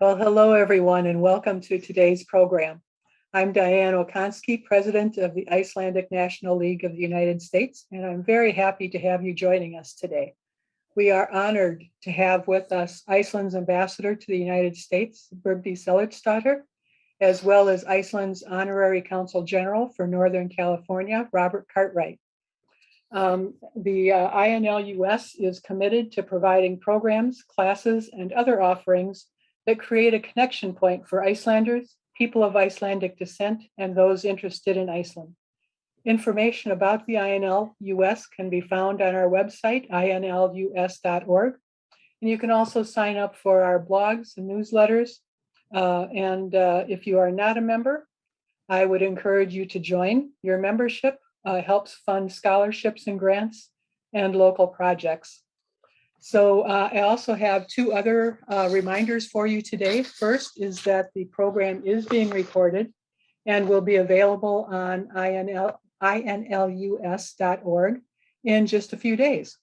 Well, hello, everyone, and welcome to today's program. I'm Diane Okonski, President of the Icelandic National League of the United States, and I'm very happy to have you joining us today. We are honored to have with us Iceland's ambassador to the United States, Bergdis Ellertsdottir, as well as Iceland's Honorary Consul General for Northern California, Robert Cartwright. The INLUS is committed to providing programs, classes, and other offerings that create a connection point for Icelanders, people of Icelandic descent, and those interested in Iceland. Information about the INLUS can be found on our website, inlus.org. And you can also sign up for our blogs and newsletters. If you are not a member, I would encourage you to join. Your membership helps fund scholarships and grants and local projects. So I also have two other reminders for you today. First is that the program is being recorded and will be available on inlus.org in just a few days.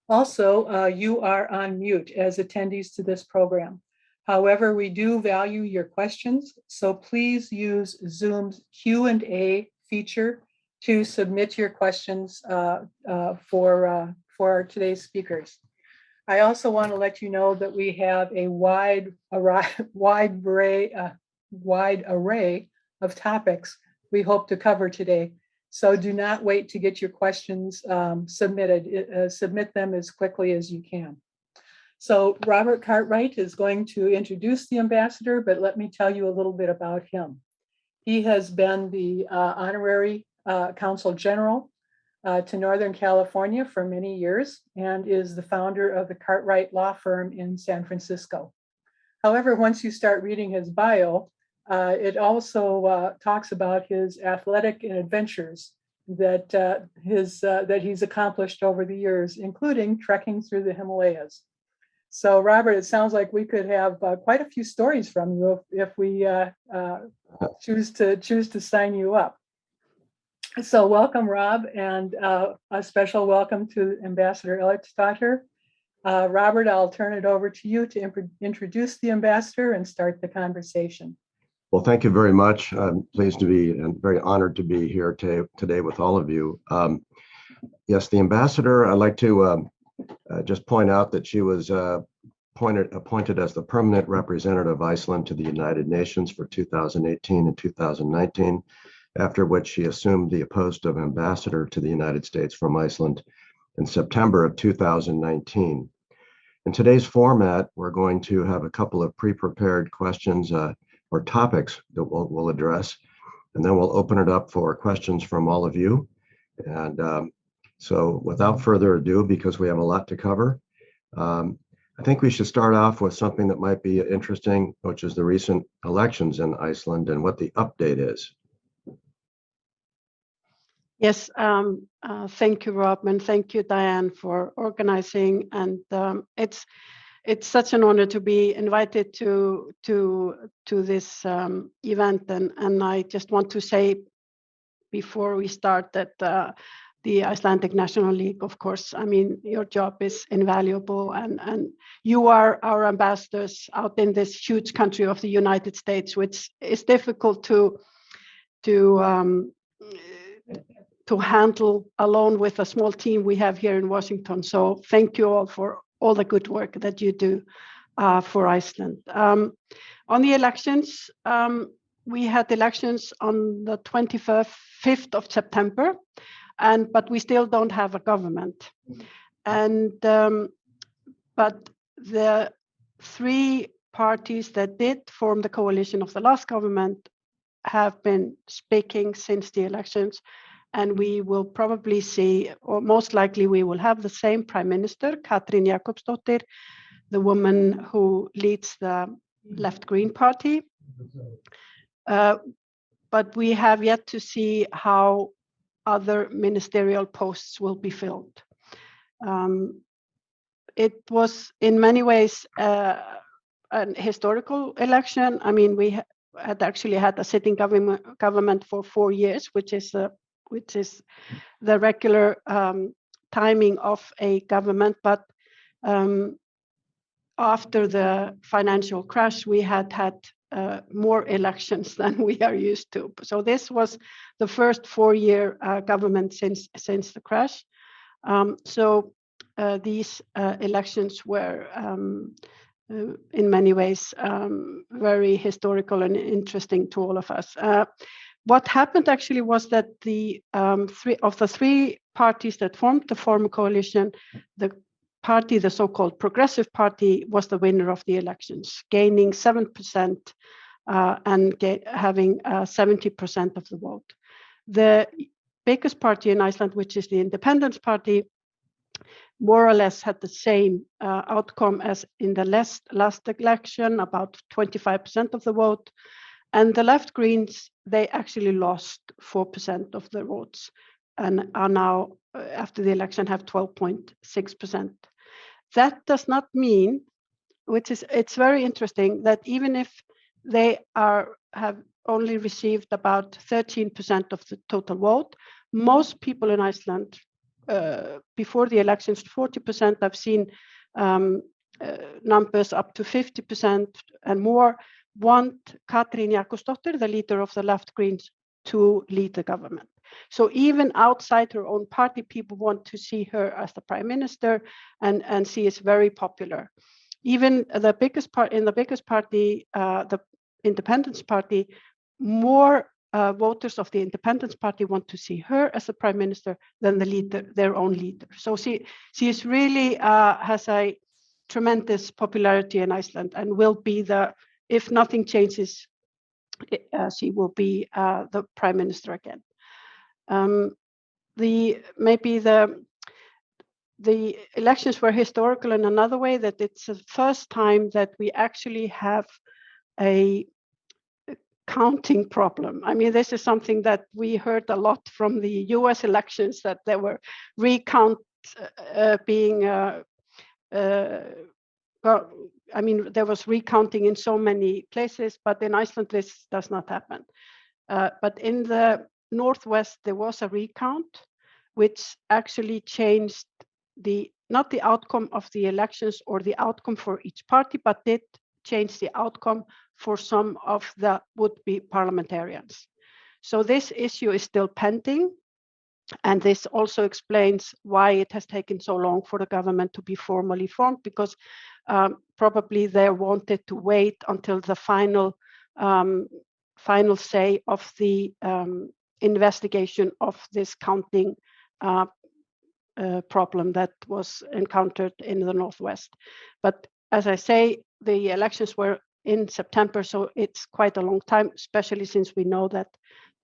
Also, you are on mute as attendees to this program. However, we do value your questions, so please use Zoom's Q&A feature to submit your questions for today's speakers. I also want to let you know that we have a wide array of topics we hope to cover today. So do not wait to get your questions submitted. Submit them as quickly as you can. So Robert Cartwright is going to introduce the ambassador, but let me tell you a little bit about him. He has been the Honorary Consul General to Northern California for many years and is the founder of the Cartwright Law Firm in San Francisco. However, once you start reading his bio, it also talks about his athletic adventures that he's accomplished over the years, including trekking through the Himalayas. So, Robert, it sounds like we could have quite a few stories from you if we choose to sign you up. So welcome, Rob, and a special welcome to Ambassador Ellertsdottir. Robert, I'll turn it over to you to introduce the ambassador and start the conversation. Well, thank you very much. I'm pleased to be and very honored to be here today with all of you. Yes, the ambassador, I'd like to just point out that she was appointed as the permanent representative of Iceland to the United Nations for 2018 and 2019. After which she assumed the post of ambassador to the United States from Iceland in September of 2019. In today's format, we're going to have a couple of pre-prepared questions or topics that we'll address, and then we'll open it up for questions from all of you. And so without further ado, because we have a lot to cover, I think we should start off with something that might be interesting, which is the recent elections in Iceland and what the update is. Yes, thank you, Rob, and thank you, Diane, for organizing. And it's such an honor to be invited to this event. And I just want to say before we start that the Icelandic National League, of course, I mean, your job is invaluable, and you are our ambassadors out in this huge country of the United States, which is difficult to handle alone with a small team we have here in Washington. So thank you all for all the good work that you do for Iceland. On the elections, we had elections on the 25th of September, but we still don't have a government. And but the three parties that did form the coalition of the last government have been speaking since the elections. And we will probably see, or most likely we will have the same Prime Minister, Katrín Jakobsdóttir, the woman who leads the Left Green Party. But we have yet to see how other ministerial posts will be filled. It was in many ways an historical election. I mean, we had actually had a sitting government for 4 years, which is the regular timing of a government. But after the financial crash, we had more elections than we are used to. So this was the first 4-year government since the crash. So these elections were in many ways very historical and interesting to all of us. What happened actually was that the three parties that formed the former coalition, the so-called Progressive Party, was the winner of the elections, gaining 7% and having 70% of the vote. The biggest party in Iceland, which is the Independence Party, more or less had the same outcome as in the last election, about 25% of the vote. And the left Greens, they actually lost 4% of the votes and are now, after the election, have 12.6%. That does not mean, it's very interesting, that even if they have only received about 13% of the total vote, most people in Iceland, before the elections, 40%, I've seen numbers up to 50% and more, want Katrín Jakobsdottir, the leader of the left Greens, to lead the government. So even outside her own party, people want to see her as the prime minister, and she is very popular. Even the biggest party, the Independence Party, more voters of the Independence Party want to see her as the prime minister than their own leader. So she is really has a tremendous popularity in Iceland, and will be if nothing changes, she will be the prime minister again. The elections were historical in another way, that it's the first time that we actually have a counting problem. I mean, this is something that we heard a lot from the US elections, that there were recounts there was recounting in so many places, but in Iceland this does not happen. But in the Northwest there was a recount, which actually changed not the outcome of the elections or the outcome for each party, but did change the outcome for some of the would-be parliamentarians. So this issue is still pending, and this also explains why it has taken so long for the government to be formally formed, because probably they wanted to wait until the final say of the investigation of this counting problem that was encountered in the Northwest. But as I say, the elections were in September, so it's quite a long time, especially since we know that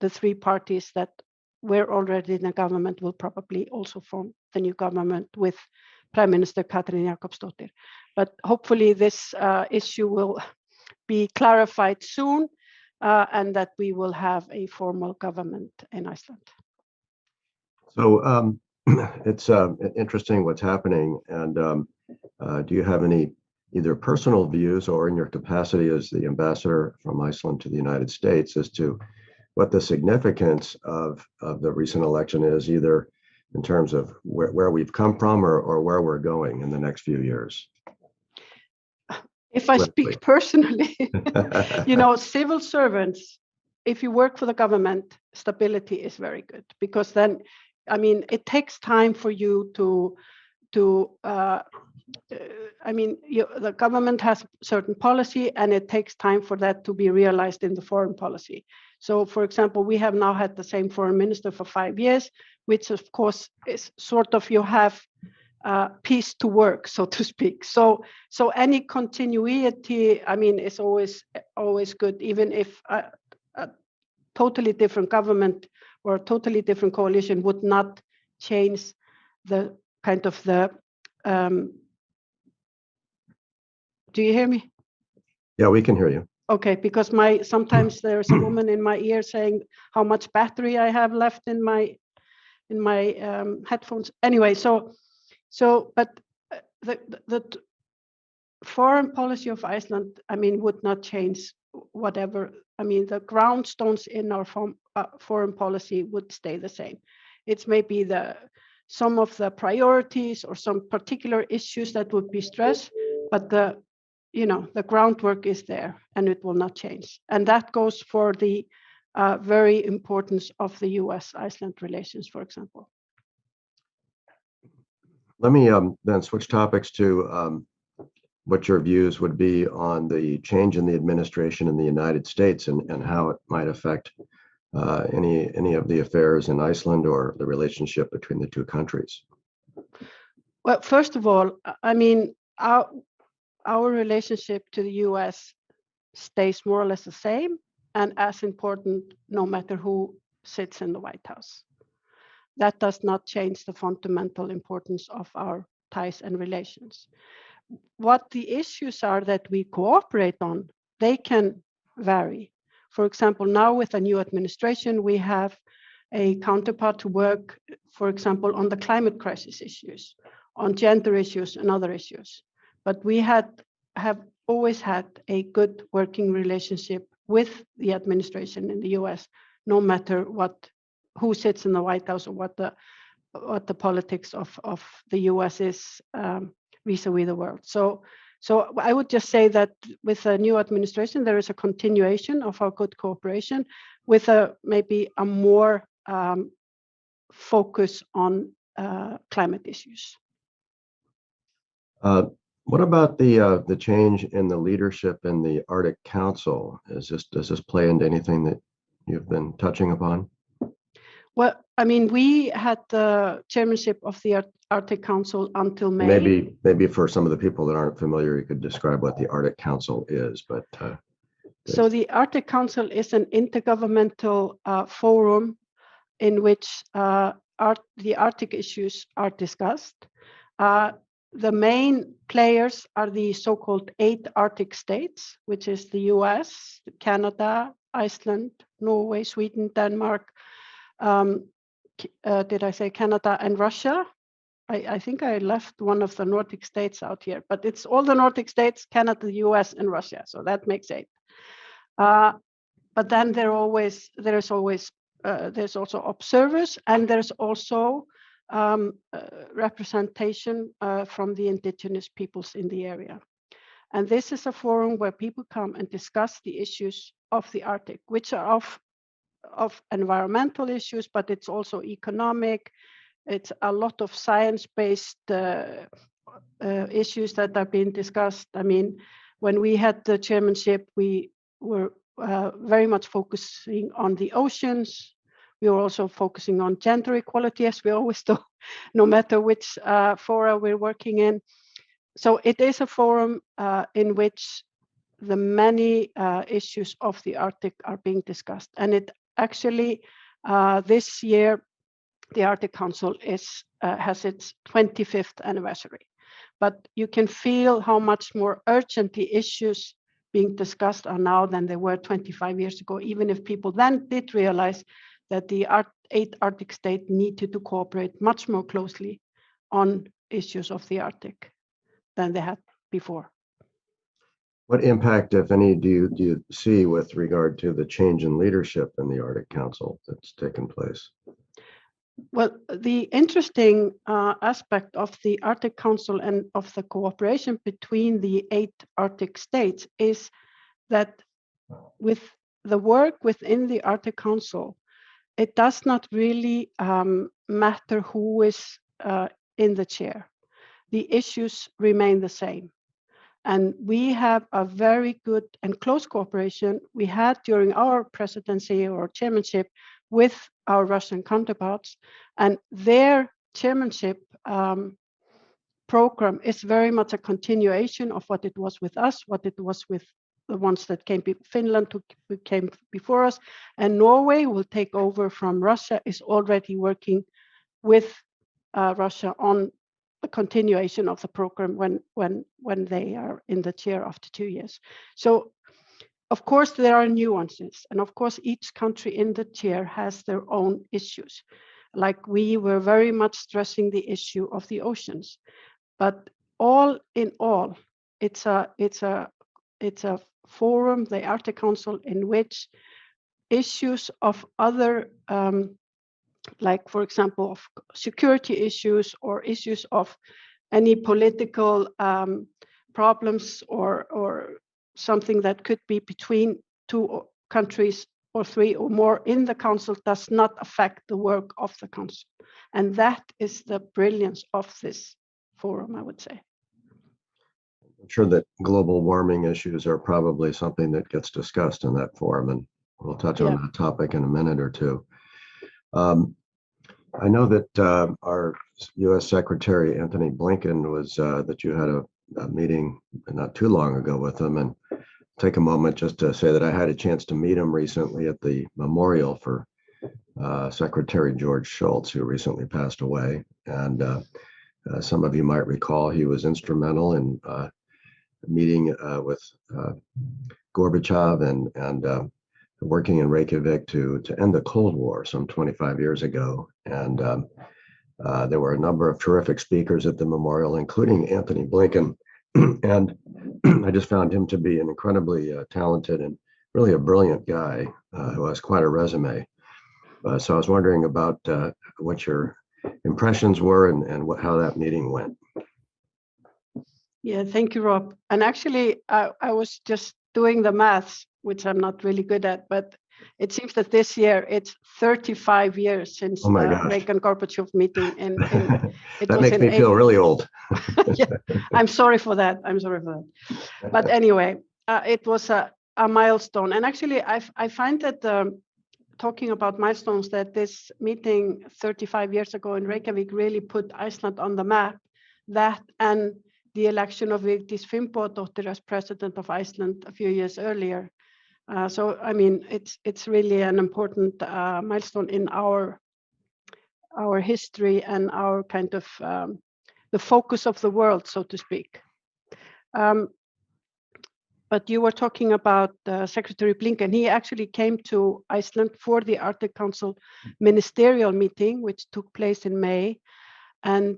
the three parties that were already in the government will probably also form the new government with Prime Minister Katrín Jakobsdottir. But hopefully this issue will be clarified soon, and that we will have a formal government in Iceland. So it's interesting what's happening. And do you have any either personal views or in your capacity as the ambassador from Iceland to the United States as to what the significance of the recent election is, either in terms of where we've come from or where we're going in the next few years? If I speak personally, civil servants, if you work for the government, stability is very good, because then, it takes time for you the government has certain policy, and it takes time for that to be realized in the foreign policy. So, for example, we have now had the same foreign minister for 5 years, which of course is sort of, you have piece to work, so to speak. So any continuity, is always good, even if a totally different government or a totally different coalition would not change the kind of the. Do you hear me? Yeah, we can hear you. Okay, because sometimes there's a woman in my ear saying how much battery I have left in my headphones. Anyway, but the foreign policy of Iceland, would not change whatever. The groundstones in our foreign policy would stay the same. It's maybe some of the priorities or some particular issues that would be stressed, but the groundwork is there and it will not change. And that goes for the very importance of the US-Iceland relations, for example. Let me then switch topics to what your views would be on the change in the administration in the United States and how it might affect any of the affairs in Iceland or the relationship between the two countries. Well, first of all, I mean, our relationship to the US stays more or less the same and as important no matter who sits in the White House. That does not change the fundamental importance of our ties and relations. What the issues are that we cooperate on, they can vary. For example, now with a new administration, we have a counterpart to work, for example, on the climate crisis issues, on gender issues and other issues. But we have always had a good working relationship with the administration in the US, no matter who sits in the White House or what the politics of the US is vis-a-vis the world. So I would just say that with a new administration, there is a continuation of our good cooperation with maybe a more focus on climate issues. What about the change in the leadership in the Arctic Council? Does this play into anything that you've been touching upon? Well, I mean, we had the chairmanship of the Arctic Council until May. Maybe for some of the people that aren't familiar, you could describe what the Arctic Council is. But so the Arctic Council is an intergovernmental forum in which the Arctic issues are discussed. The main players are the so-called 8 Arctic states, which is the US, Canada, Iceland, Norway, Sweden, Denmark. Did I say Canada and Russia? I think I left one of the Nordic states out here, but it's all the Nordic states, Canada, the US, and Russia. So that makes 8. But then there's also observers, and there's also representation from the indigenous peoples in the area. And this is a forum where people come and discuss the issues of the Arctic, which are of environmental issues, but it's also economic. It's a lot of science-based issues that are being discussed. I mean, when we had the chairmanship, we were very much focusing on the oceans. We were also focusing on gender equality, as we always do, no matter which fora we're working in. So it is a forum in which the many issues of the Arctic are being discussed. And it actually, this year, the Arctic Council has its 25th anniversary. But you can feel how much more urgent the issues being discussed are now than they were 25 years ago, even if people then did realize that the 8 Arctic states needed to cooperate much more closely on issues of the Arctic than they had before. What impact, if any, do you see with regard to the change in leadership in the Arctic Council that's taken place? Well, the interesting aspect of the Arctic Council and of the cooperation between the 8 Arctic states is that with the work within the Arctic Council, it does not really matter who is in the chair. The issues remain the same. And we have a very good and close cooperation we had during our presidency or chairmanship with our Russian counterparts. And their chairmanship program is very much a continuation of what it was with us, what it was with the ones that came, Finland who came before us, and Norway will take over from Russia, is already working with Russia on a continuation of the program when they are in the chair after 2 years. So of course there are nuances, and of course each country in the chair has their own issues. Like we were very much stressing the issue of the oceans, but all in all, it's a forum, the Arctic Council, in which issues of other like, for example, of security issues or issues of any political problems or something that could be between two countries or three or more in the council does not affect the work of the council. And that is the brilliance of this forum, I would say. I'm sure that global warming issues are probably something that gets discussed in that forum, and we'll touch on that topic in a minute or two. I know that our U.S. Secretary Anthony Blinken was that you had a meeting not too long ago with him, and take a moment just to say that I had a chance to meet him recently at the memorial for Secretary George Shultz, who recently passed away. And some of you might recall he was instrumental in meeting with Gorbachev and working in Reykjavik to end the Cold War some 25 years ago. And there were a number of terrific speakers at the memorial, including Anthony Blinken. And I just found him to be an incredibly talented and really a brilliant guy who has quite a resume. So I was wondering about what your impressions were and how that meeting went. Yeah, thank you, Rob. And actually, I was just doing the maths, which I'm not really good at, but it seems that this year it's 35 years since the Reagan-Gorbachev meeting. That makes me feel really old. Yeah, I'm sorry for that. But anyway, it was a milestone. And actually, I find that talking about milestones, that this meeting 35 years ago in Reykjavik really put Iceland on the map. That and the election of Bergdis Ellertsdottir as president of Iceland a few years earlier. So, I mean, it's really an important milestone in our history and our kind of the focus of the world, so to speak. But you were talking about Secretary Blinken. He actually came to Iceland for the Arctic Council Ministerial meeting, which took place in May. And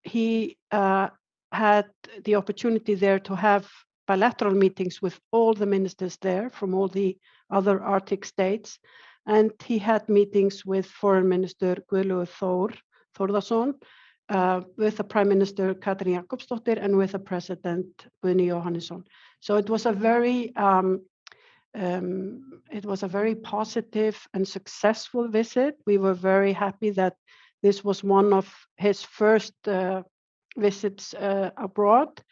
he had the opportunity there to have bilateral meetings with all the ministers there from all the other Arctic states. And he had meetings with Foreign Minister Guðlaugur Þórðarson, with the Prime Minister Katrín Jakobsdóttir, and with the President Guðni Jóhannesson. So it was a very positive and successful visit. We were very happy that this was one of his first visits abroad.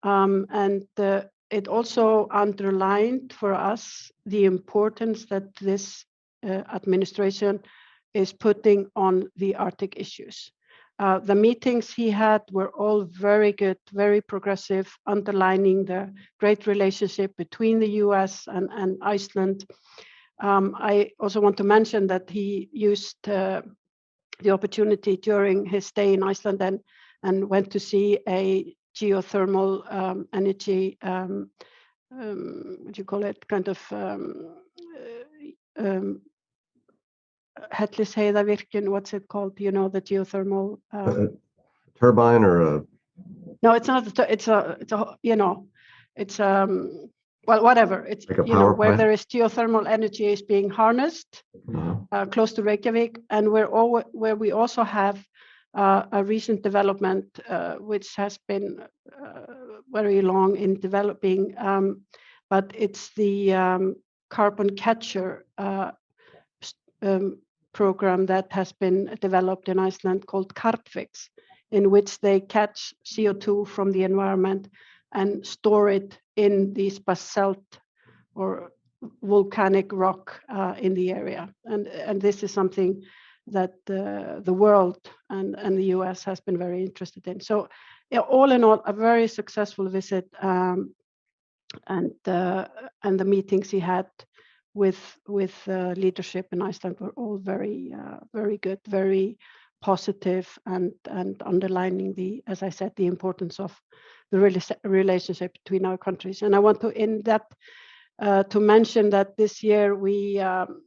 And it also underlined for us the importance that this administration is putting on the Arctic issues. The meetings he had were all very good, very progressive, underlining the great relationship between the US and Iceland. I also want to mention that he used the opportunity during his stay in Iceland and went to see a geothermal energy, what do you call it, kind of Hellisheiðarvirkjun, what's it called? You know, the geothermal turbine or a... No, it's not. It's well, whatever. It's like a power where plant? there is geothermal energy is being harnessed close to Reykjavik, and where we also have a recent development which has been very long in developing, but it's the carbon capture program that has been developed in Iceland called Carbfix, in which they catch CO2 from the environment and store it in these basalt or volcanic rock in the area. And this is something that the world and the US has been very interested in. So yeah, all in all, a very successful visit, and the meetings he had with leadership in Iceland were all very good, very positive, and underlining as I said, the importance of the relationship between our countries. And I want to end that to mention that this year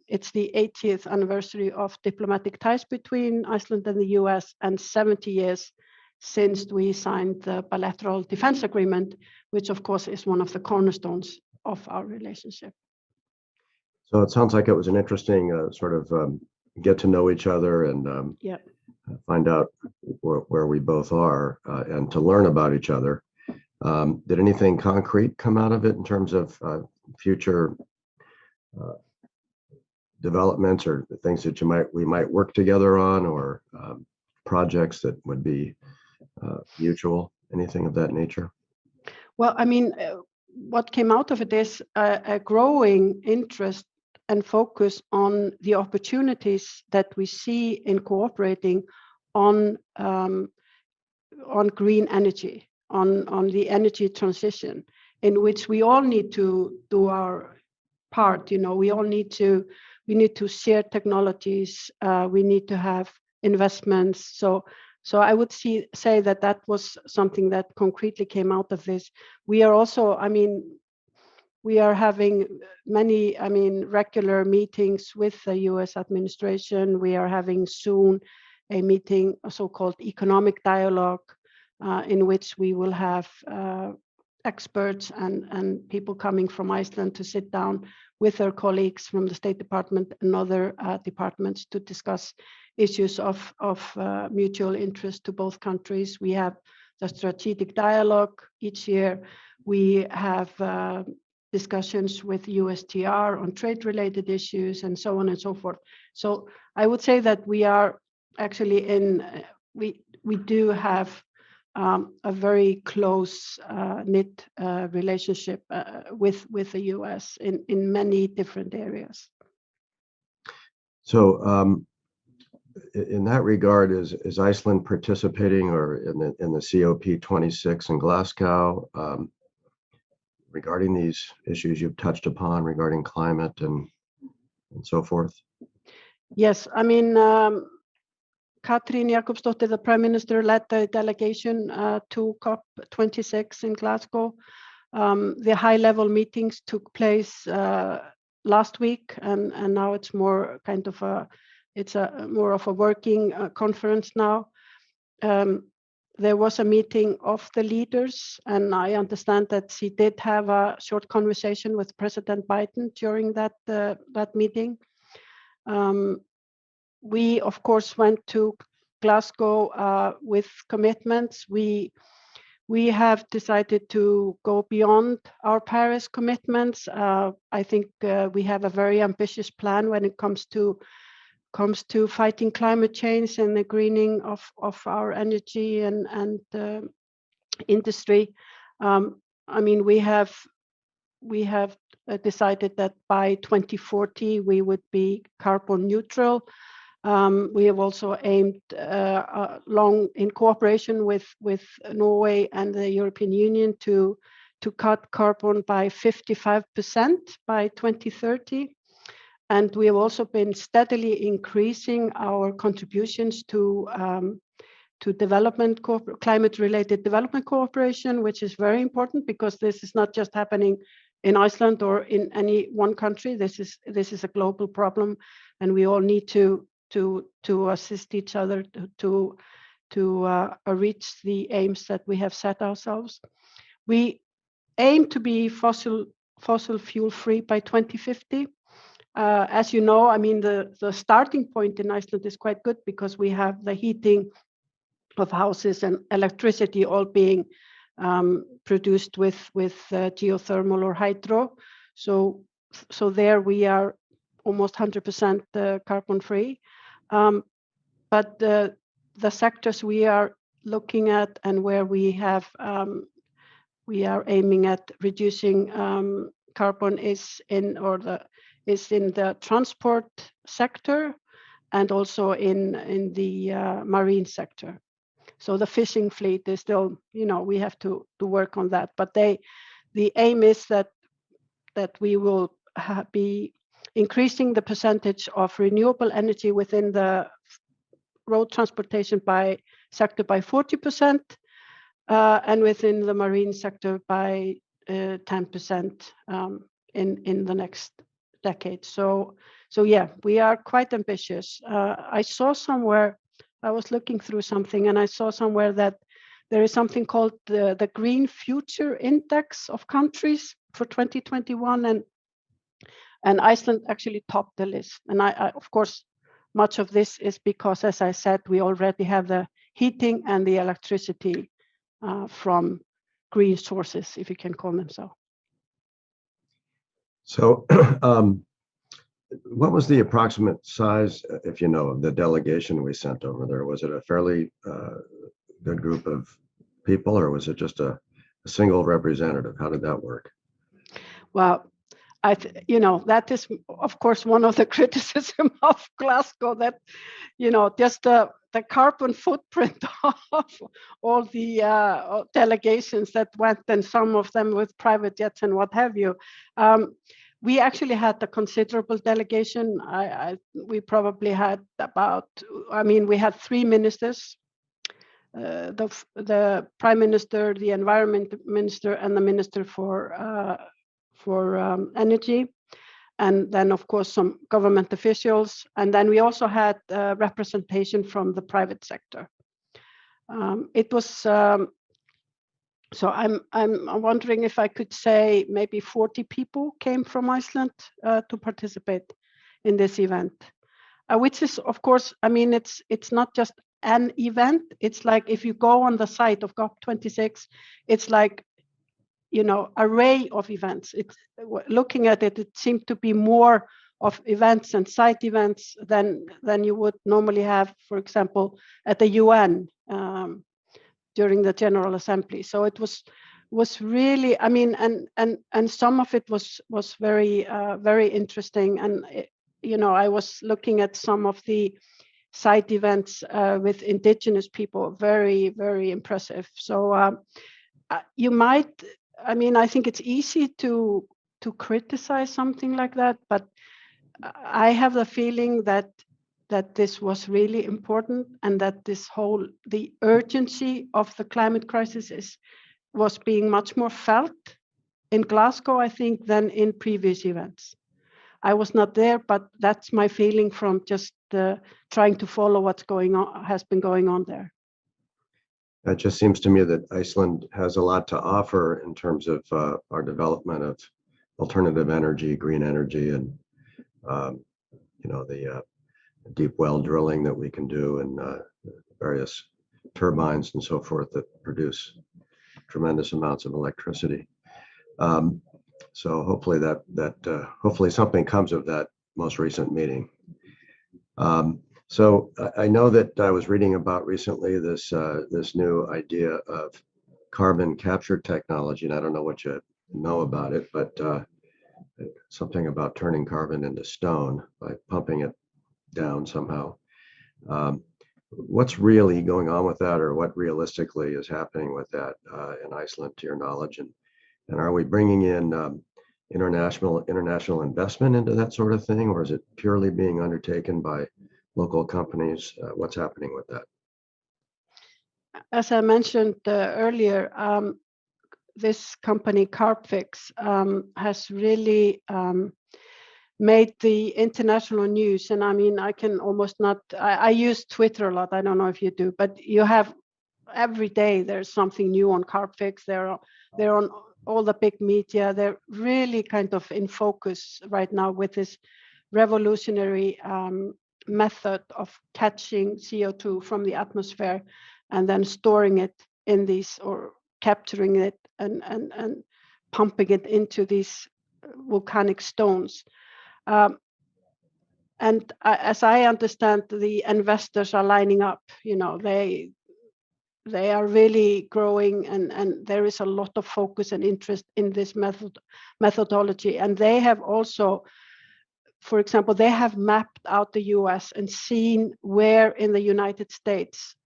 it's the 80th anniversary of diplomatic ties between Iceland and the US, and 70 years since we signed the bilateral defense agreement, which of course is one of the cornerstones of our relationship. So it sounds like it was an interesting sort of get to know each other and find out where we both are and to learn about each other. Did anything concrete come out of it in terms of future developments or things that we might work together on, or projects that would be mutual, anything of that nature? Well, I mean, what came out of it is a growing interest and focus on the opportunities that we see in cooperating on green energy, on the energy transition, in which we all need to do our part. You know, we need to share technologies. We need to have investments. So I would say that was something that concretely came out of this. We are also, I mean, we are having many, I mean, regular meetings with the US administration. We are having soon a meeting, a so-called economic dialogue, in which we will have experts and people coming from Iceland to sit down with their colleagues from the State Department and other departments to discuss issues of mutual interest to both countries. We have the strategic dialogue each year. We have discussions with USTR on trade-related issues and so on and so forth. So I would say that we are actually we do have a very close knit relationship with the US in many different areas. So in that regard, is Iceland participating or in the COP26 in Glasgow regarding these issues you've touched upon regarding climate and so forth? Yes, I mean, Katrín Jakobsdóttir, the Prime Minister, led the delegation to COP26 in Glasgow. The high-level meetings took place last week, and now it's more kind of more of a working conference now. There was a meeting of the leaders, and I understand that she did have a short conversation with President Biden during that meeting. We, of course, went to Glasgow with commitments. We have decided to go beyond our Paris commitments. I think we have a very ambitious plan when it comes to fighting climate change and the greening of our energy and industry. I mean, we have decided that by 2040 we would be carbon neutral. We have also aimed long in cooperation with Norway and the European Union to cut carbon by 55% by 2030. And we have also been steadily increasing our contributions to climate-related development cooperation, which is very important because this is not just happening in Iceland or in any one country. This is a global problem, and we all need to assist each other to reach the aims that we have set ourselves. We aim to be fossil fuel free by 2050. As you know, I mean, the starting point in Iceland is quite good because we have the heating of houses and electricity all being produced with geothermal or hydro. So there we are almost 100% carbon free. But the sectors we are looking at and where we are aiming at reducing carbon is in the transport sector and also in the marine sector. So the fishing fleet is still, we have to work on that. But the aim is that we will be increasing the percentage of renewable energy within the road transportation sector by 40%, and within the marine sector by 10% in the next decade. So yeah, we are quite ambitious. I was looking through something and I saw somewhere that there is something called the Green Future Index of countries for 2021, and Iceland actually topped the list. And I of course, much of this is because, as I said, we already have the heating and the electricity from green sources, if you can call them so. So what was the approximate size, if you know, of the delegation we sent over there? Was it a fairly good group of people, or was it just a single representative? How did that work? Well, that is, of course, one of the criticism of Glasgow, that, just the carbon footprint of all the delegations that went, and some of them with private jets and what have you. We actually had a considerable delegation. We probably had we had 3 ministers, the Prime Minister, the Environment Minister, and the Minister for Energy, and then of course some government officials, and then we also had representation from the private sector. It was so I'm wondering if I could say maybe 40 people came from Iceland to participate in this event, which is, of course, it's not just an event. It's like if you go on the site of COP26, it's like, array of events. It's looking at it, it seemed to be more of events and side events than you would normally have, for example, at the UN during the General Assembly. So it was really, and some of it was very very interesting. And I was looking at some of the side events with indigenous people, very very impressive. So you might. I think it's easy to criticize something like that, but I have the feeling that this was really important, and that the urgency of the climate crisis was being much more felt in Glasgow, I think, than in previous events. I was not there, but that's my feeling from just trying to follow what's has been going on there. It just seems to me that Iceland has a lot to offer in terms of our development of alternative energy, green energy, and the deep well drilling that we can do, and various turbines and so forth that produce tremendous amounts of electricity. So hopefully hopefully something comes of that most recent meeting. So I know that I was reading about recently this new idea of carbon capture technology, and I don't know what you know about it, but something about turning carbon into stone by pumping it down somehow. What's really going on with that, or what realistically is happening with that in Iceland, to your knowledge, and are we bringing in international investment into that sort of thing, or is it purely being undertaken by local companies? What's happening with that? As I mentioned earlier, this company Carbfix has really made the international news. And I can almost not, I use Twitter a lot. I don't know if you do, but you have every day there's something new on Carbfix. They're on all the big media. They're really kind of in focus right now with this revolutionary method of catching CO2 from the atmosphere and then storing it in these, or capturing it and pumping it into these volcanic stones. And as I understand, the investors are lining up. They are really growing, and there is a lot of focus and interest in this methodology. And they have also, for example, they have mapped out the US and seen where in the United States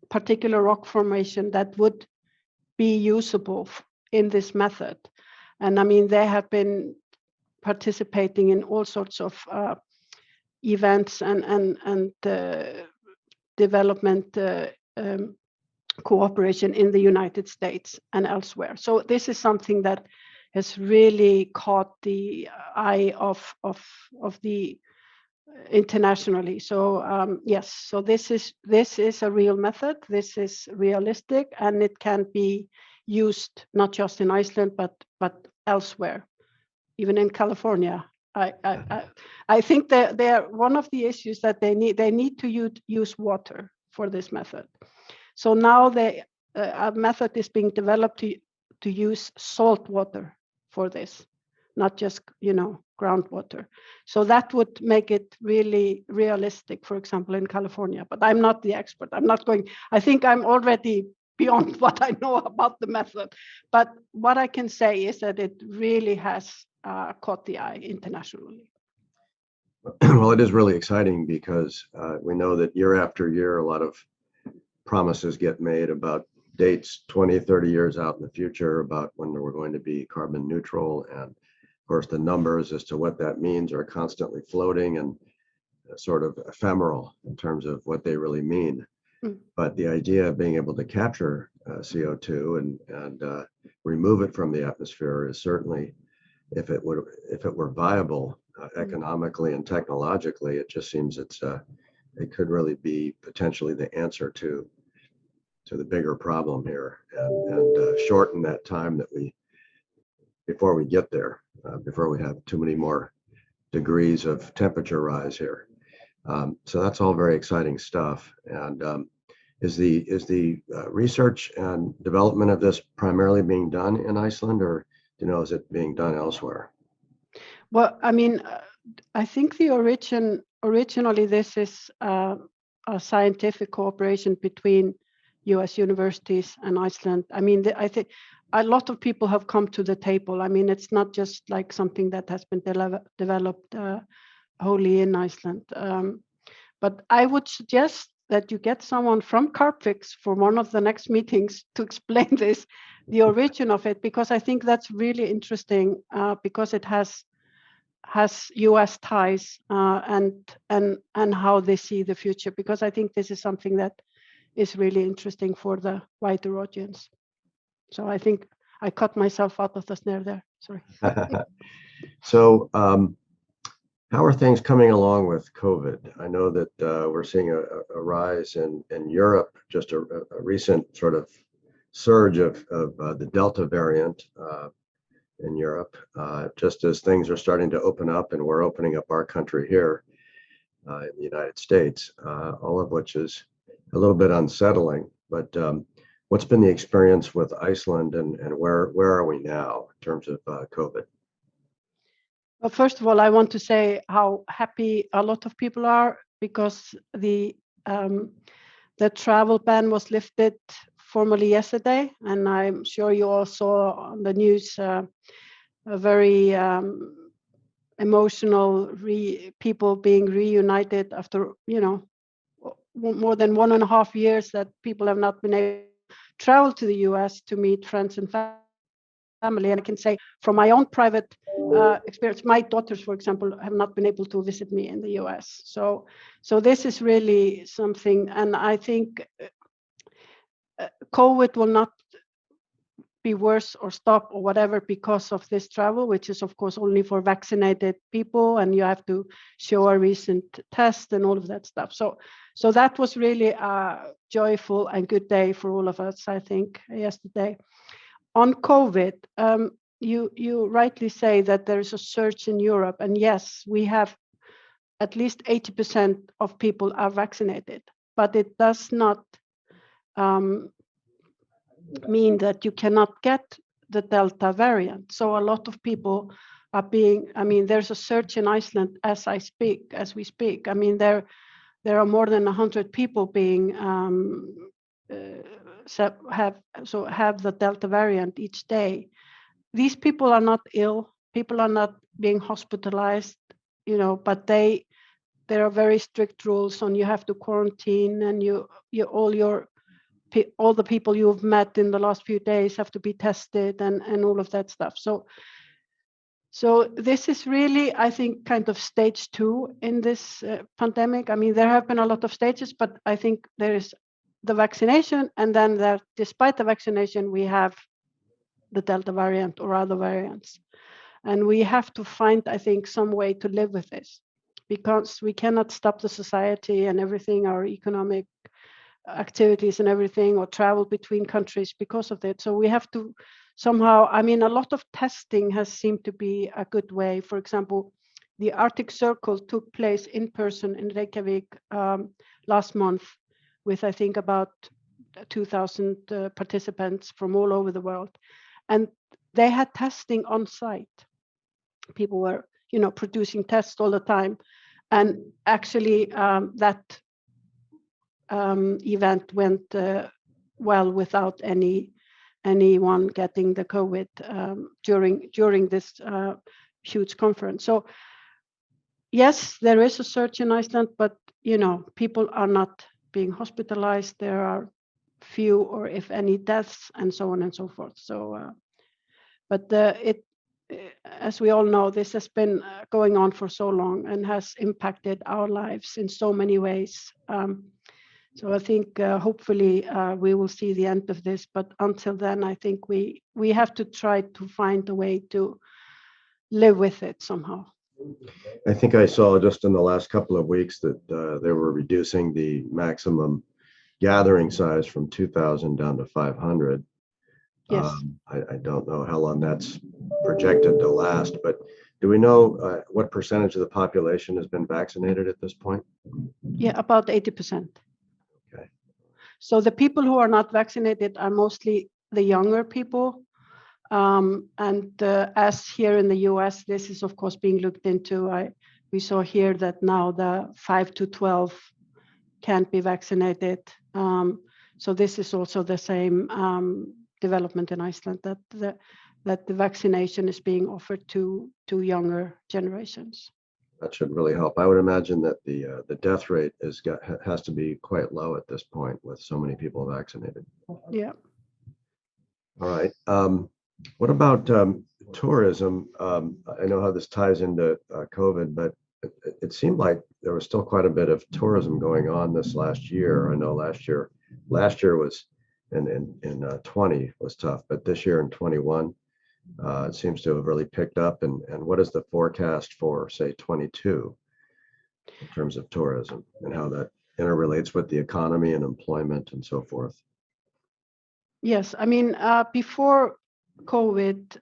particular rock formation that would be usable in this method. And they have been participating in all sorts of events and development cooperation in the United States and elsewhere. So this is something that has really caught the eye of the internationally. So yes, so this is a real method. This is realistic, and it can be used not just in Iceland but elsewhere, even in California. I think that they're one of the issues that they need to use water for this method. So now a method is being developed to use salt water for this, not just, groundwater. So that would make it really realistic, for example, in California. But I'm not the expert. I think I'm already beyond what I know about the method. But what I can say is that it really has caught the eye internationally. Well, it is really exciting because we know that year after year, a lot of promises get made about dates 20, 30 years out in the future about when we're going to be carbon neutral. And of course, the numbers as to what that means are constantly floating and sort of ephemeral in terms of what they really mean. But the idea of being able to capture CO2 and remove it from the atmosphere is certainly, if it were viable economically and technologically, it just seems it could really be potentially the answer to the bigger problem here, and shorten that time that before we get there, before we have too many more degrees of temperature rise here. So that's all very exciting stuff. And is the research and development of this primarily being done in Iceland, or is it being done elsewhere? Well, I mean, I think originally this is a scientific cooperation between U.S. universities and Iceland. I mean, I think a lot of people have come to the table. I mean, it's not just like something that has been developed wholly in Iceland. But I would suggest that you get someone from Carpfix for one of the next meetings to explain the origin of it, because I think that's really interesting, because it has U.S. ties and how they see the future, because I think this is something that is really interesting for the wider audience. So I think I cut myself out of the snare there. Sorry. So how are things coming along with COVID? I know that we're seeing a rise in Europe, just a recent sort of surge of the Delta variant in Europe, just as things are starting to open up, and we're opening up our country here in the United States, all of which is a little bit unsettling. But what's been the experience with Iceland, and where are we now in terms of COVID? Well, first of all, I want to say how happy a lot of people are, because the travel ban was lifted formally yesterday, and I'm sure you all saw on the news a very emotional people being reunited after more than 1.5 years that people have not been able to travel to the US to meet friends and family. And I can say from my own private experience, my daughters, for example, have not been able to visit me in the US. So this is really something, and I think COVID will not be worse or stop or whatever because of this travel, which is of course only for vaccinated people, and you have to show a recent test and all of that stuff. So that was really a joyful and good day for all of us, I think, yesterday. On COVID, you rightly say that there is a surge in Europe, and yes, we have at least 80% of people are vaccinated, but it does not mean that you cannot get the Delta variant. So a lot of people are there's a surge in Iceland as we speak. I mean, there are more than 100 people being have the Delta variant each day. These people are not ill. People are not being hospitalized, but there are very strict rules on you have to quarantine, and all the people you've met in the last few days have to be tested and all of that stuff. So this is really, I think, kind of stage 2 in this pandemic. I mean, there have been a lot of stages, but I think there is the vaccination, and then despite the vaccination, we have the Delta variant or other variants. And we have to find, I think, some way to live with this, because we cannot stop the society and everything, our economic activities and everything, or travel between countries because of that. So we have to somehow, a lot of testing has seemed to be a good way. For example, the Arctic Circle took place in person in Reykjavik last month with, I think, about 2,000 participants from all over the world, and they had testing on site. People were, producing tests all the time, and actually that event went well without anyone getting the COVID during this huge conference. So yes, there is a surge in Iceland, but people are not being hospitalized. There are few or if any deaths, and so on and so forth. So, but as we all know, this has been going on for so long and has impacted our lives in so many ways. So I think hopefully we will see the end of this, but until then, I think we have to try to find a way to live with it somehow. I think I saw just in the last couple of weeks that they were reducing the maximum gathering size from 2,000 down to 500. Yes. I don't know how long that's projected to last, but do we know what percentage of the population has been vaccinated at this point? Yeah, about 80%. Okay. So the people who are not vaccinated are mostly the younger people. As here in the US, this is of course being looked into. We saw here that now the 5 to 12 can't be vaccinated. So this is also the same development in Iceland, that the vaccination is being offered to younger generations. That should really help. I would imagine that the death rate has to be quite low at this point with so many people vaccinated. Yeah. All right. What about tourism? I know how this ties into COVID, but it seemed like there was still quite a bit of tourism going on this last year. I know last year was in 20 was tough, but this year in 21, it seems to have really picked up. And what is the forecast for, say, 22 in terms of tourism and how that interrelates with the economy and employment and so forth? Yes, I mean, before COVID,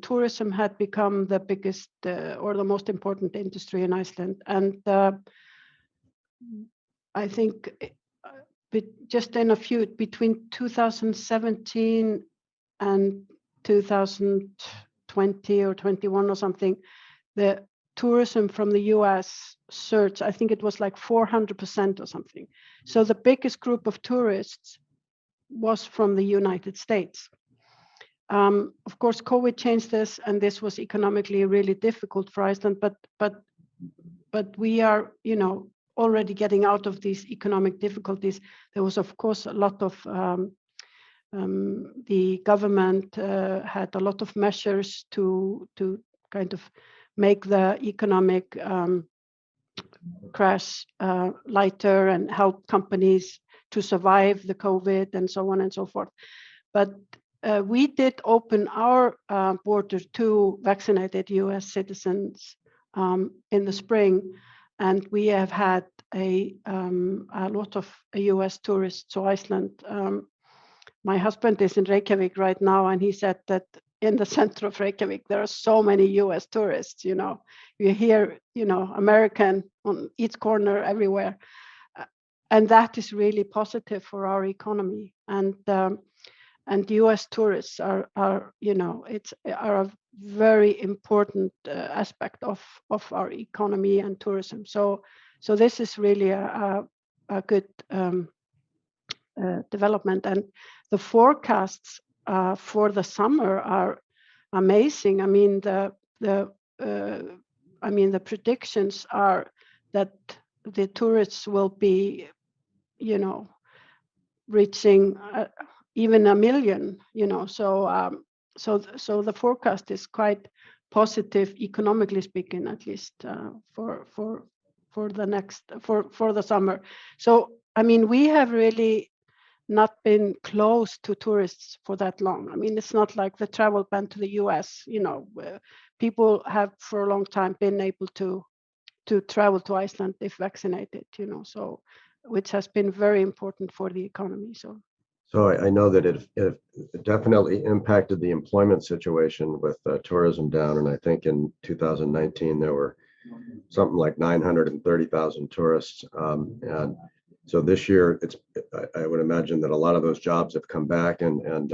tourism had become the biggest or the most important industry in Iceland. And I think just in between 2017 and 2020 or 21 or something, the tourism from the US surged. I think it was like 400% or something. So the biggest group of tourists was from the United States. Of course, COVID changed this, and this was economically really difficult for Iceland. But we are, already getting out of these economic difficulties. There was, of course, a lot of the government had a lot of measures to kind of make the economic crash lighter and help companies to survive the COVID and so on and so forth. But we did open our border to vaccinated US citizens in the spring, and we have had a lot of US tourists to Iceland. My husband is in Reykjavik right now, and he said that in the center of Reykjavik, there are so many US tourists, you hear, American on each corner everywhere. And that is really positive for our economy. And US tourists are a very important aspect of our economy and tourism. So this is really a good development. And the forecasts for the summer are amazing. I mean, the predictions are that the tourists will be, reaching even 1 million. So the forecast is quite positive, economically speaking, at least for the summer. So I mean, we have really not been close to tourists for that long. I mean, it's not like the travel ban to the US. People have for a long time been able to travel to Iceland if vaccinated. So which has been very important for the economy. So I know that it definitely impacted the employment situation with tourism down. And I think in 2019, there were something like 930,000 tourists. And So this year, I would imagine that a lot of those jobs have come back, and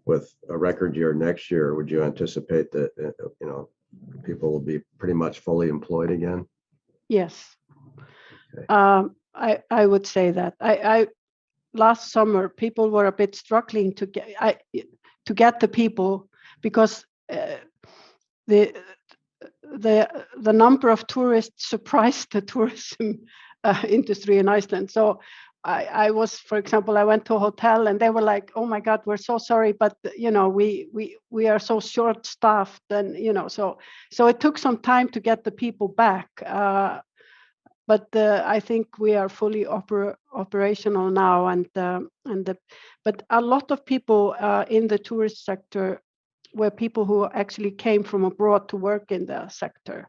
with a record year next year, would you anticipate that people will be pretty much fully employed again? Yes. Okay. I would say that. I last summer people were a bit struggling to get the people, because the number of tourists surprised the tourism industry in Iceland. So I was, for example, I went to a hotel and they were like, "Oh my God, we're so sorry, but we are so short-staffed," and so it took some time to get the people back. But I think we are fully operational now, but a lot of people in the tourist sector were people who actually came from abroad to work in the sector.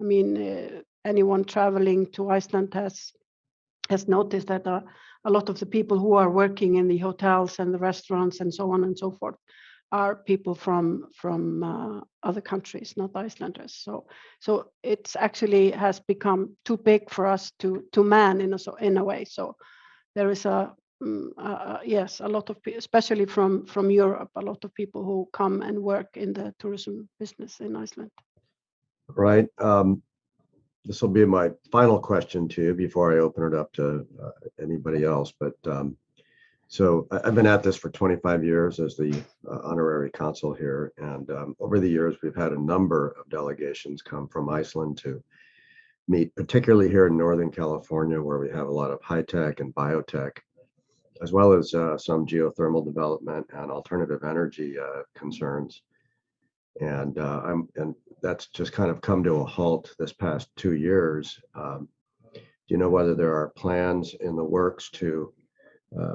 I mean, anyone traveling to Iceland has noticed that a lot of the people who are working in the hotels and the restaurants and so on and so forth are people from other countries, not Icelanders. So it's actually has become too big for us to man in a way. So there is a lot of people, especially from Europe, a lot of people who come and work in the tourism business in Iceland. Right. This will be my final question to you before I open it up to anybody else. But so I've been at this for 25 years as the honorary consul here. And over the years, we've had a number of delegations come from Iceland to meet, particularly here in Northern California, where we have a lot of high tech and biotech, as well as some geothermal development and alternative energy concerns. And that's just kind of come to a halt this past 2 years. Do you know whether there are plans in the works to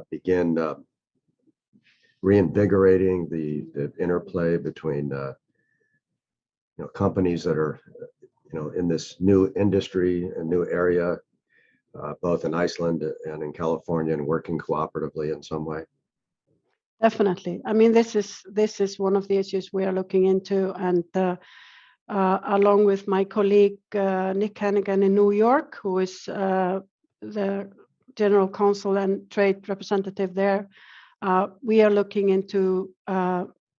begin reinvigorating the interplay between companies that are in this new industry and new area, both in Iceland and in California, and working cooperatively in some way? Definitely. I mean, this is one of the issues we are looking into, and along with my colleague Nick Hannigan in New York, who is the general counsel and trade representative there, we are looking into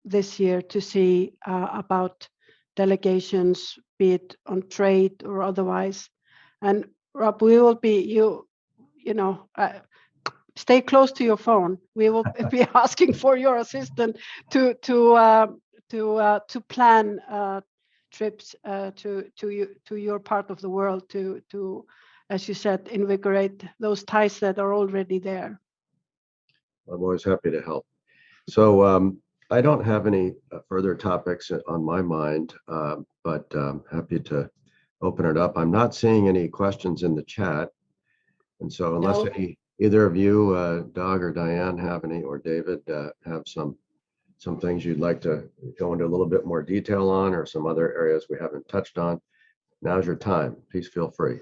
this year to see about delegations, be it on trade or otherwise. And Rob, we will be stay close to your phone. We will be asking for your assistance to plan trips to your part of the world to, as you said, invigorate those ties that are already there. I'm always happy to help. So I don't have any further topics on my mind, but happy to open it up. I'm not seeing any questions in the chat. And so unless either of you, Doug or Diane, have any, or David, have some things you'd like to go into a little bit more detail on, or some other areas we haven't touched on, now's your time. Please feel free.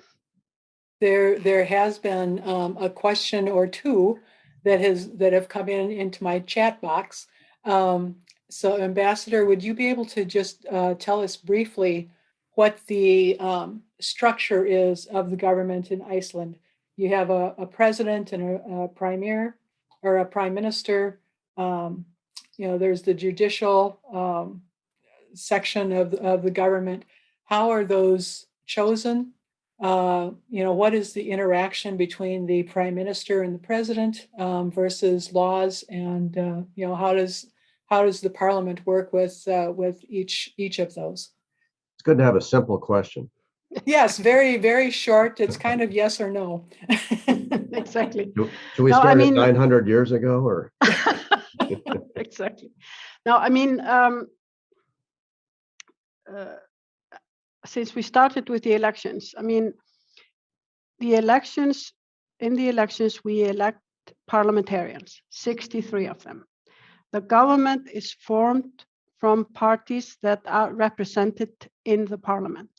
There has been a question or two that have come into my chat box. So Ambassador, would you be able to just tell us briefly what the structure is of the government in Iceland? You have a president and a premier, or a prime minister. There's the judicial section of the government. How are those chosen? What is the interaction between the prime minister and the president versus laws, and how does the parliament work with each of those? It's good to have a simple question. Yes, very, very short. It's kind of yes or no. Exactly. Should we start at 900 years ago, or? Exactly. No, I mean, since we started with the elections, I mean, in the elections, we elect parliamentarians, 63 of them. The government is formed from parties that are represented in the parliament.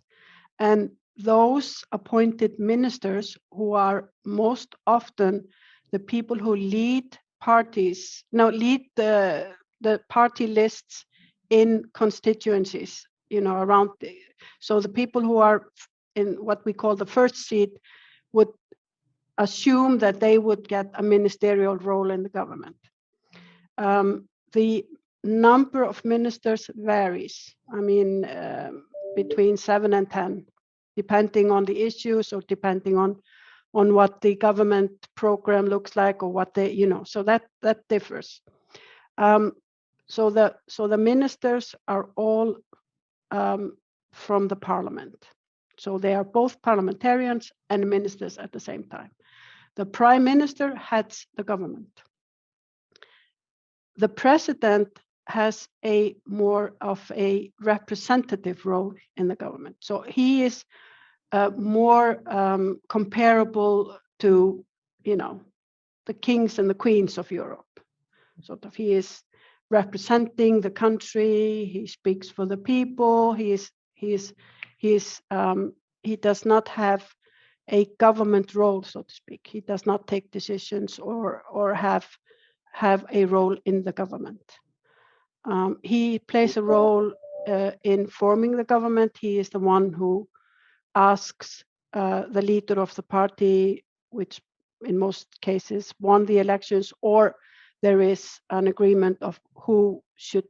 And those appointed ministers, who are most often the people who lead the party lists in constituencies, around so the people who are in what we call the first seat would assume that they would get a ministerial role in the government. The number of ministers varies. I mean, between 7 and 10, depending on the issues or depending on what the government program looks like or what they, so that differs. So the ministers are all from the parliament. So they are both parliamentarians and ministers at the same time. The prime minister heads the government. The president has a more of a representative role in the government. So he is more comparable to, the kings and the queens of Europe. Sort of, he is representing the country. He speaks for the people. He does not have a government role, so to speak. He does not take decisions or have a role in the government. He plays a role in forming the government. He is the one who asks the leader of the party, which in most cases won the elections, or there is an agreement of who should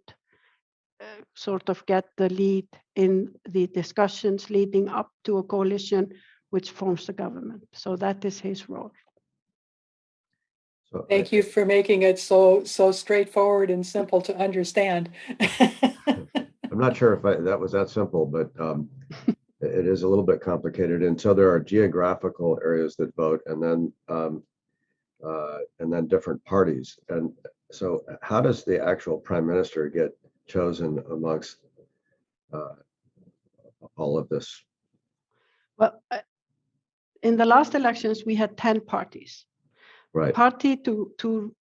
sort of get the lead in the discussions leading up to a coalition which forms the government. So that is his role. So Thank you for making it so straightforward and simple to understand. I'm not sure if that was that simple, but it is a little bit complicated. And so there are geographical areas that vote, and then different parties. And so how does the actual prime minister get chosen amongst all of this? Well, in the last elections, we had 10 parties. Right. Party to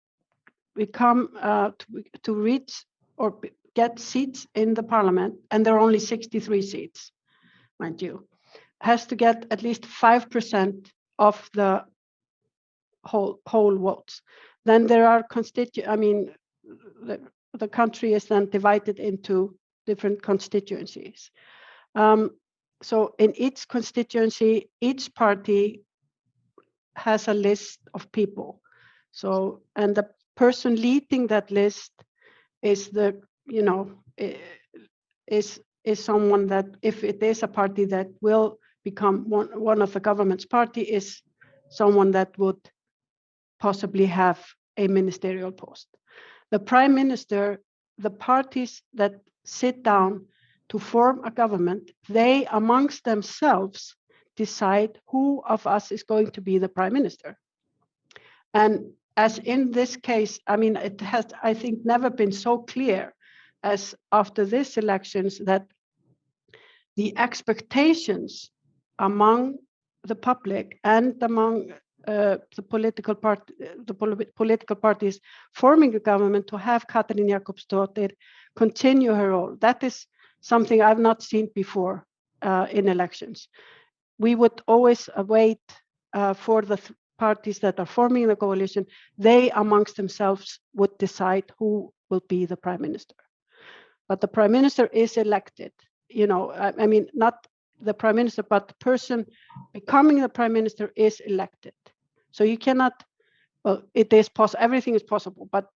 become to reach or get seats in the parliament, and there are only 63 seats, mind you, has to get at least 5% of the whole votes. Then there are the country is then divided into different constituencies. So in each constituency, each party has a list of people. So, and the person leading that list is is someone that, if it is a party that will become one of the government's party, is someone that would possibly have a ministerial post. The prime minister, the parties that sit down to form a government, they amongst themselves decide who of us is going to be the prime minister. And as in this case, it has, I think, never been so clear as after these elections that the expectations among the public and among the political parties forming the government to have Katrín Jakobsdóttir continue her role. That is something I've not seen before in elections. We would always wait for the parties that are forming the coalition. They amongst themselves would decide who will be the prime minister. But the prime minister is elected. Not the prime minister, but the person becoming the prime minister is elected. So you cannot, well, it is possible, everything is possible, but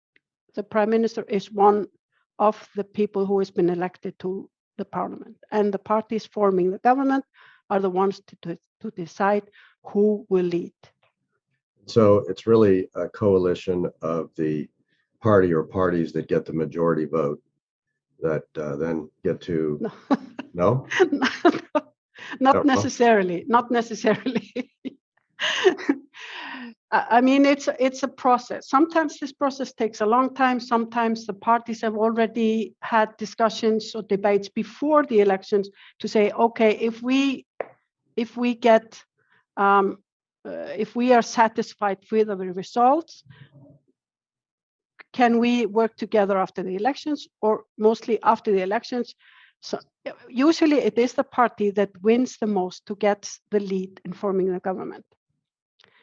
the prime minister is one of the people who has been elected to the parliament. And the parties forming the government are the ones to decide who will lead. So it's really a coalition of the party or parties that get the majority vote that then get to, no? Not necessarily, not necessarily. It's a process. Sometimes this process takes a long time. Sometimes the parties have already had discussions or debates before the elections to say, okay, if we are satisfied with the results, can we work together after the elections, or mostly after the elections? So usually it is the party that wins the most to get the lead in forming the government.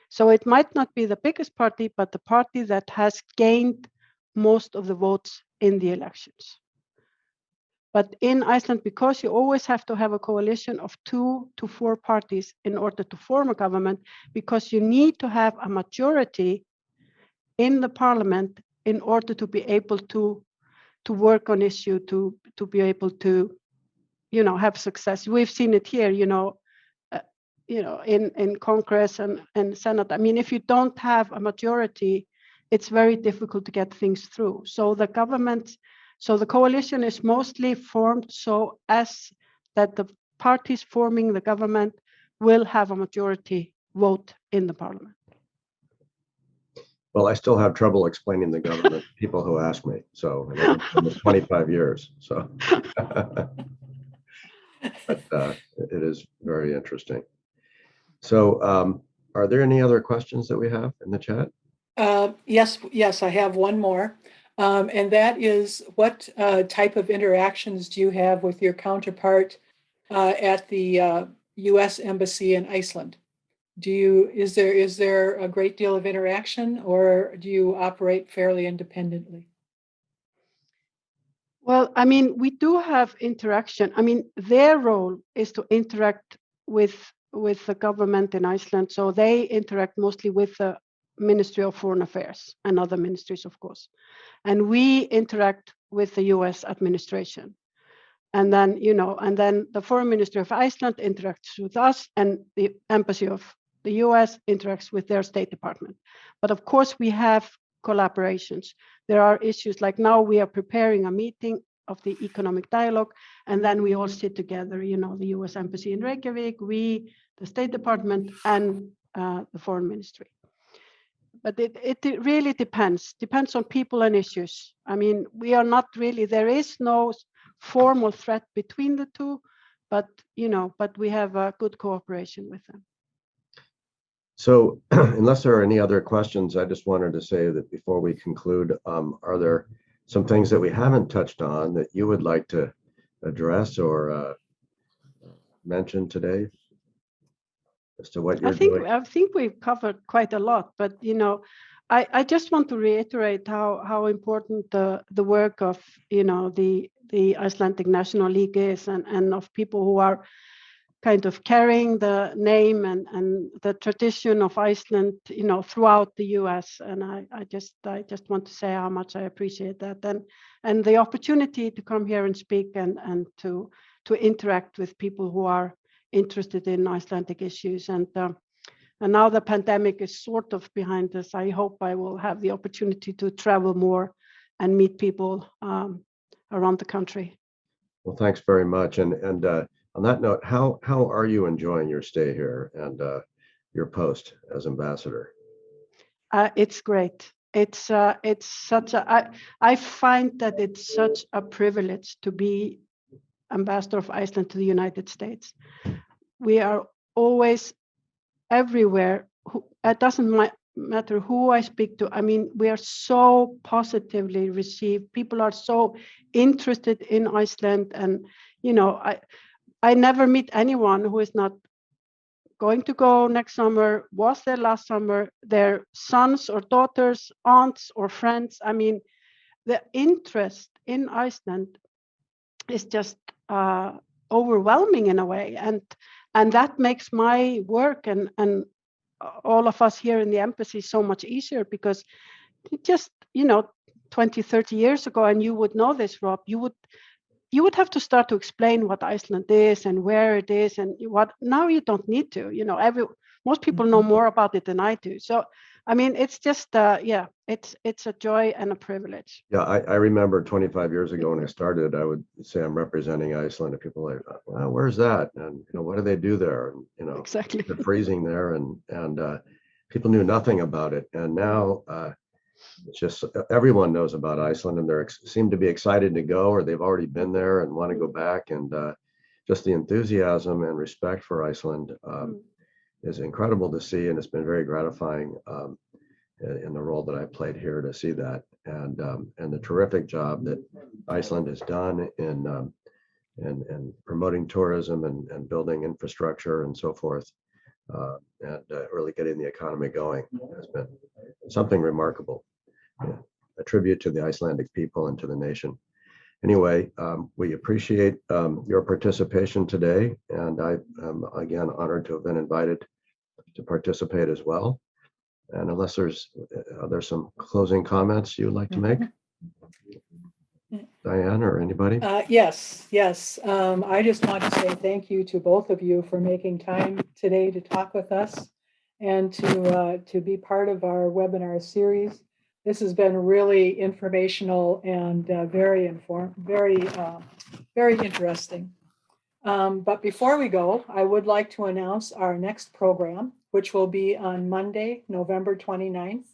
So it might not be the biggest party, but the party that has gained most of the votes in the elections. But in Iceland, because you always have to have a coalition of 2 to 4 parties in order to form a government, because you need to have a majority in the parliament in order to be able to work on issue, to be able to, have success. We've seen it here, in Congress and Senate. I mean, if you don't have a majority, it's very difficult to get things through. So the coalition is mostly formed so as that the parties forming the government will have a majority vote in the parliament. Well, I still have trouble explaining the government to people who ask me. So almost 25 years. So, but it is very interesting. So, are there any other questions that we have in the chat? Yes, I have one more. And that is, what type of interactions do you have with your counterpart at the U.S. Embassy in Iceland? Is there a great deal of interaction, or do you operate fairly independently? Well, I mean, we do have interaction. I mean, their role is to interact with the government in Iceland. So they interact mostly with the Ministry of Foreign Affairs and other ministries, of course. And we interact with the US administration. And then, the Foreign Ministry of Iceland interacts with us, and the Embassy of the US interacts with their State Department. But of course, we have collaborations. There are issues like now we are preparing a meeting of the economic dialogue, and then we all sit together, the US Embassy in Reykjavik, we, the State Department, and the Foreign Ministry. But it really depends on people and issues. I mean, we are not really, there is no formal threat between the two, but we have a good cooperation with them. So unless there are any other questions, I just wanted to say that before we conclude, are there some things that we haven't touched on that you would like to address or mention today as to what you're doing? I think we've covered quite a lot, but I just want to reiterate how important the work of the Icelandic National League is, and of people who are kind of carrying the name and the tradition of Iceland, throughout the US. And I just want to say how much I appreciate that, and the opportunity to come here and speak and to interact with people who are interested in Icelandic issues. And now the pandemic is sort of behind us. I hope I will have the opportunity to travel more and meet people around the country. Well, thanks very much. And on that note, how are you enjoying your stay here and your post as ambassador? It's great. It's such a, I find that it's such a privilege to be ambassador of Iceland to the United States. We are always everywhere. It doesn't matter who I speak to. I mean, we are so positively received. People are so interested in Iceland, and I never meet anyone who is not going to go next summer, was there last summer, their sons or daughters, aunts or friends. I mean, the interest in Iceland is just overwhelming in a way, and that makes my work and all of us here in the embassy so much easier, because it just 20-30 years ago, and you would know this, Rob, you would have to start to explain what Iceland is and where it is and what. Now you don't need to. Most people know more about it than I do. So I mean, it's just it's a joy and a privilege. Yeah, I remember 25 years ago when I started, I would say I'm representing Iceland, and people are like, well, where's that? And what do they do there? And Exactly. they're freezing there, and people knew nothing about it. And now it's just everyone knows about Iceland, and they seem to be excited to go, or they've already been there and want to go back. And just the enthusiasm and respect for Iceland is incredible to see, and it's been very gratifying in the role that I played here to see that, and the terrific job that Iceland has done in promoting tourism and building infrastructure and so forth, and really getting the economy going has been something remarkable. A tribute to the Icelandic people and to the nation. Anyway, we appreciate your participation today, and I am again honored to have been invited to participate as well. And unless there's some closing comments you'd like to make, Diane or anybody? Yes. I just want to say thank you to both of you for making time today to talk with us and to be part of our webinar series. This has been really informational and very interesting. But before we go, I would like to announce our next program, which will be on Monday, November 29th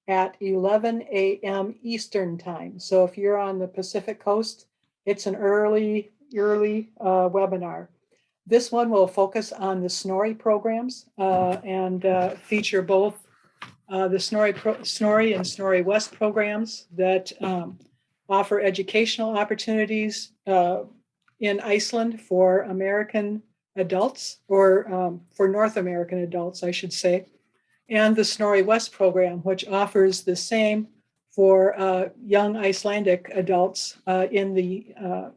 at 11 a.m. Eastern time. So if you're on the Pacific Coast, it's an early webinar. This one will focus on the SNORI programs and feature both the SNORI and SNORI West programs that offer educational opportunities in Iceland for American adults, or for North American adults, I should say, and the SNORI West program, which offers the same for young Icelandic adults in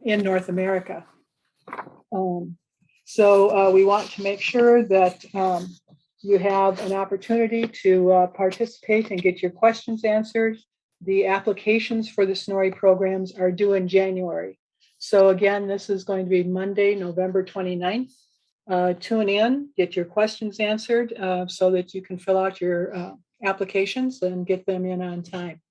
North America. So we want to make sure that you have an opportunity to participate and get your questions answered. The applications for the SNORI programs are due in January. So again, this is going to be Monday, November 29th. Tune in, get your questions answered so that you can fill out your applications and get them in on time.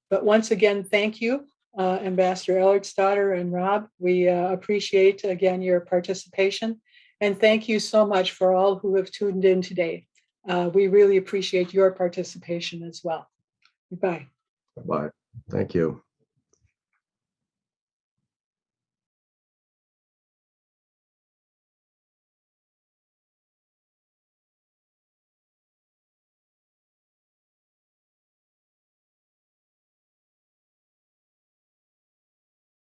But once again, thank you, Ambassador Ellertsdottir and Rob. We appreciate, again, your participation. And thank you so much for all who have tuned in today. We really appreciate your participation as well. Goodbye. Bye. Thank you.